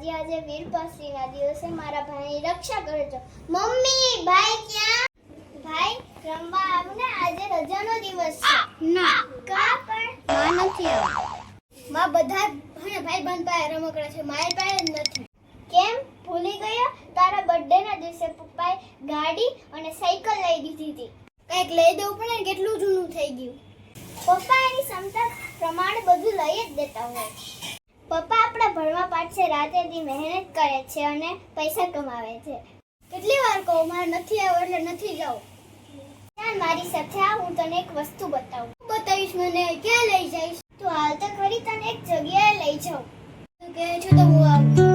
માતાજી આજે વીરપાસરીના દિવસે મારા ભાઈની રક્ષા કરજો. મમ્મી, ભાઈ ક્યાં? ભાઈ રમવા આવને, આજે રજાનો દિવસ છે. ના, કા પણ માં નથી આવતી. માં બધા ભાઈ બંધ પાસે રમકડા છે, મારી પાસે જ નથી. કેમ ભૂલી ગયો? તારા બર્થડે ના દિવસે પપ્પાએ ગાડી અને સાયકલ લઈ દીધી હતી. કઈક લઈ દેવું પડે ને, કેટલું જૂનું થઈ ગયું. પપ્પા એની ક્ષમતા પ્રમાણે બધું લઈ જ દેતા હોય. પપ્પા આપણા ભણવા પાછળ રાતે દી મહેનત કરે છે અને પૈસા કમાવે છે. કેટલી વાર કહું મારે નથી આવું એટલે નથી જાવ. ચાલ મારી સાથે આવ, હું તને એક વસ્તુ બતાવું. બતાવીશ મને? ક્યાં લઈ જઈશ? તું હાલ તો ખરી, તને એક જગ્યાએ લઈ જાઉં. તું કહે છો તો હું આવું.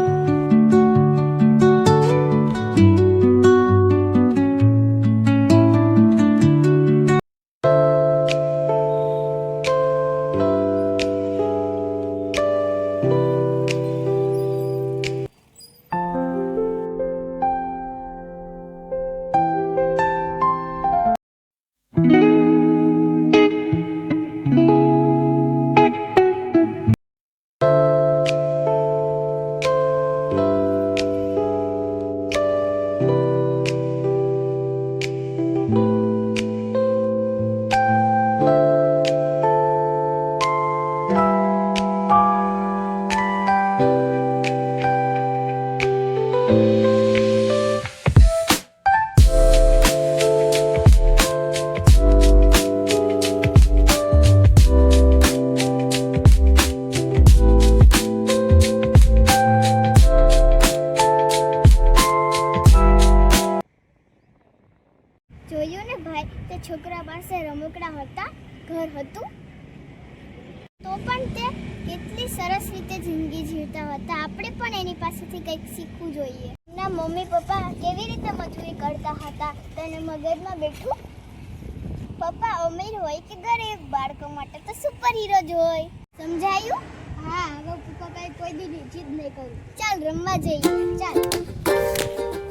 જોયું ને ભાઈ, તે છોકરા પાસે રમકડા હતા, ઘર હતું, તો પણ તે કેટલી સરસ રીતે જિંદગી જીવતા હતા. આપણે પણ એની પાસેથી કંઈક શીખવું જોઈએ. એમના મમ્મી પપ્પા કેવી રીતે મજૂરી કરતા હતા, તને મગજમાં બેઠું? પપ્પા અમીર હોય કે ગરીબ, બાળકો માટે તો સુપર હીરો જ હોય. સમજાયું? હા, હવે પપ્પા કોઈ દી જીદ નહીં કરું. ચાલ રમવા જઈએ, ચાલ.